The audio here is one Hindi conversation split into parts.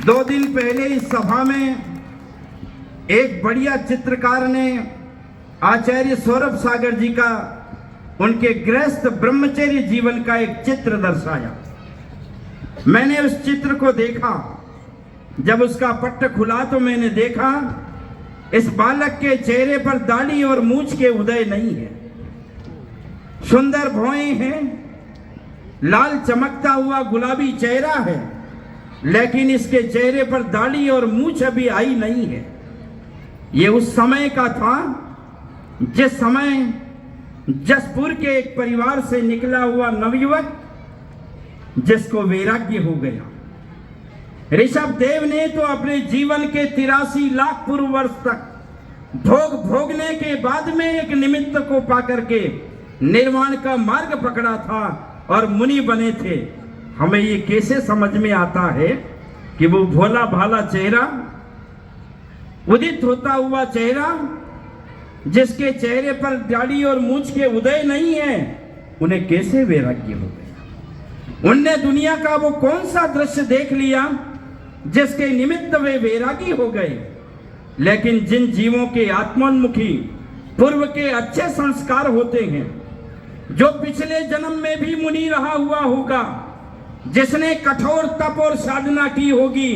2 दिन पहले इस सभा में एक बढ़िया चित्रकार ने आचार्य सौरभ सागर जी का उनके गृहस्थ ब्रह्मचर्य जीवन का एक चित्र दर्शाया। मैंने उस चित्र को देखा। जब उसका पट्ट खुला तो मैंने देखा इस बालक के चेहरे पर दाढ़ी और मूंछ के उदय नहीं है। सुंदर भौहें हैं, लाल चमकता हुआ गुलाबी चेहरा है, लेकिन इसके चेहरे पर दाढ़ी और मूंछ अभी आई नहीं है। ये उस समय का था जिस समय जसपुर के एक परिवार से निकला हुआ नवयुवक जिसको वैराग्य हो गया। ऋषभ देव ने तो अपने जीवन के 83 लाख पूर्व वर्ष तक भोगने के बाद में एक निमित्त को पाकर के निर्वाण का मार्ग पकड़ा था और मुनि बने थे। हमें ये कैसे समझ में आता है कि वो भोला भाला चेहरा, उदित होता हुआ चेहरा, जिसके चेहरे पर दाढ़ी और मूंछ के उदय नहीं है, उन्हें कैसे वैराग्य हो गया। उनने दुनिया का वो कौन सा दृश्य देख लिया जिसके निमित्त वे वैरागी हो गए। लेकिन जिन जीवों के आत्मोन्मुखी पूर्व के अच्छे संस्कार होते हैं, जो पिछले जन्म में भी मुनि रहा हुआ होगा, जिसने कठोर तप और साधना की होगी,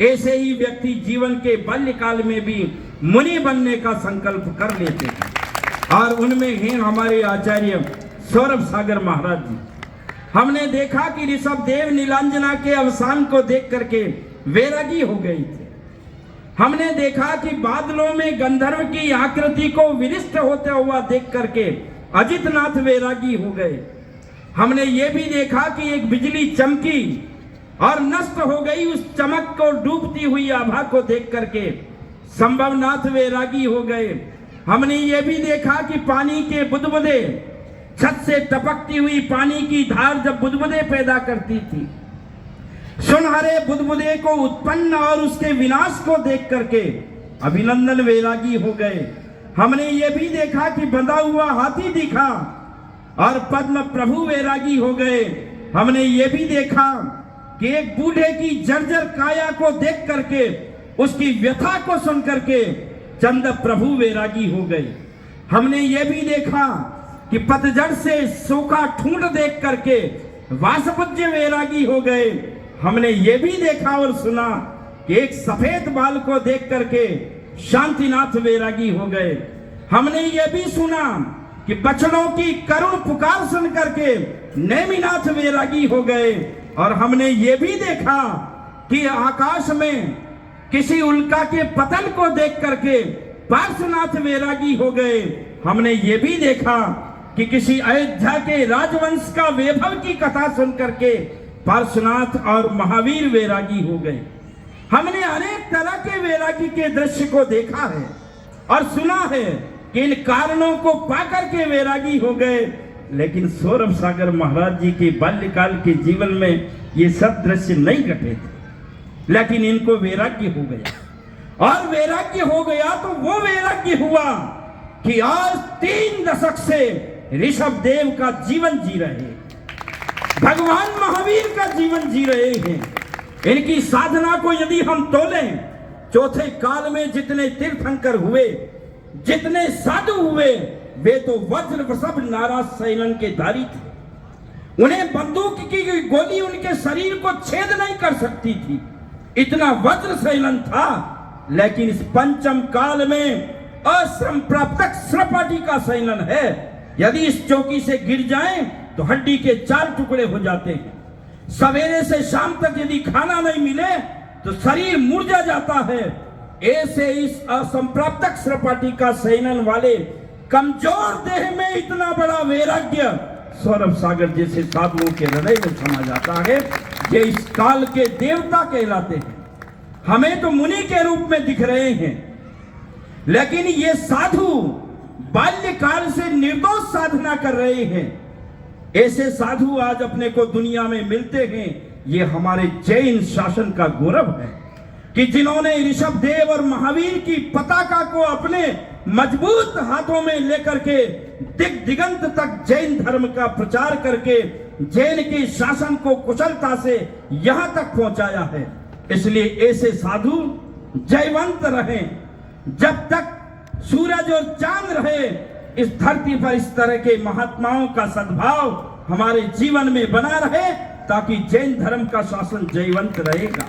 ऐसे ही व्यक्ति जीवन के बाल्यकाल में भी मुनि बनने का संकल्प कर लेते हैं। और उनमें हैं हमारे आचार्य सौरभ सागर महाराज जी। हमने देखा कि ऋषभ देव नीलांजना के अवसान को देख करके वैरागी हो गई थे। हमने देखा कि बादलों में गंधर्व की आकृति को विनिष्ट होते हुआ देख करके अजितनाथ वैरागी हो गए। हमने ये भी देखा कि एक बिजली चमकी और नष्ट हो गई। उस चमक को डूबती हुई आभा को देख करके संभवनाथ वैरागी हो गए। हमने ये भी देखा कि पानी के बुदबुदे, छत से टपकती हुई पानी की धार जब बुदबुदे पैदा करती थी, सुनहरे बुदबुदे को उत्पन्न और उसके विनाश को देख करके अभिनंदन वैरागी हो गए। हमने ये भी देखा कि बंधा हुआ हाथी दिखा और पद्म प्रभु वैरागी हो गए। हमने ये भी देखा कि एक बूढ़े की जर्जर काया को देख करके, उसकी व्यथा को सुन करके चंद प्रभु वैरागी हो गए। हमने ये भी देखा कि पतझड़ से सूखा ठूंठ देख करके वासपुज्य वैरागी हो गए। हमने ये भी देखा और सुना कि एक सफेद बाल को देख करके शांतिनाथ वैरागी हो गए। हमने ये भी सुना कि बछड़ों की करुण पुकार सुन करके नेमिनाथ वैरागी हो गए। और हमने ये भी देखा कि आकाश में किसी उल्का के पतन को देख करके पार्श्वनाथ वैरागी हो गए। हमने ये भी देखा कि किसी अयोध्या के राजवंश का वैभव की कथा सुन करके पार्श्वनाथ और महावीर वैरागी हो गए। हमने अनेक तरह के वैरागी के दृश्य को देखा है और सुना है कि इन कारणों को पाकर के वैरागी हो गए। लेकिन सौरभ सागर महाराज जी के बाल्यकाल के जीवन में ये सब दृश्य नहीं घटे थे, लेकिन इनको वैराग्य हो गया। और वैराग्य हो गया तो वो वैराग्य हुआ कि आज 3 दशक से ऋषभ देव का जीवन जी रहे हैं, भगवान महावीर का जीवन जी रहे हैं। इनकी साधना को यदि हम तोलें, चौथे काल में जितने तीर्थंकर हुए, जितने साधु हुए, वे तो वज्र वृषभ नाराज सैलन के धारी थे। उन्हें बंदूक की गोली उनके शरीर को छेद नहीं कर सकती थी, इतना वज्र सैलन था। लेकिन इस पंचम काल में असंप्राप्तक श्रपाटी का सैलन है। यदि इस चौकी से गिर जाएं तो हड्डी के 4 टुकड़े हो जाते हैं। सवेरे से शाम तक यदि खाना नहीं मिले तो शरीर मुरझा जाता है। ऐसे इस असंप्राप्तक श्रपाटी का सैलन वाले कमजोर देह में इतना बड़ा वैराग्य सौरभ सागर जैसे साधुओं के हृदय में समा जाता है। ये इस काल के देवता कहलाते हैं। हमें तो मुनि के रूप में दिख रहे हैं, लेकिन ये साधु बाल्यकाल से निर्दोष साधना कर रहे हैं। ऐसे साधु आज अपने को दुनिया में मिलते हैं। ये हमारे जैन शासन का गौरव है कि जिन्होंने ऋषभ देव और महावीर की पताका को अपने मजबूत हाथों में लेकर के दिग दिगंत तक जैन धर्म का प्रचार करके जैन के शासन को कुशलता से यहां तक पहुंचाया है। इसलिए ऐसे साधु जयवंत रहे। जब तक सूरज और चांद रहे इस धरती पर इस तरह के महात्माओं का सद्भाव हमारे जीवन में बना रहे, ताकि जैन धर्म का शासन जयवंत रहेगा।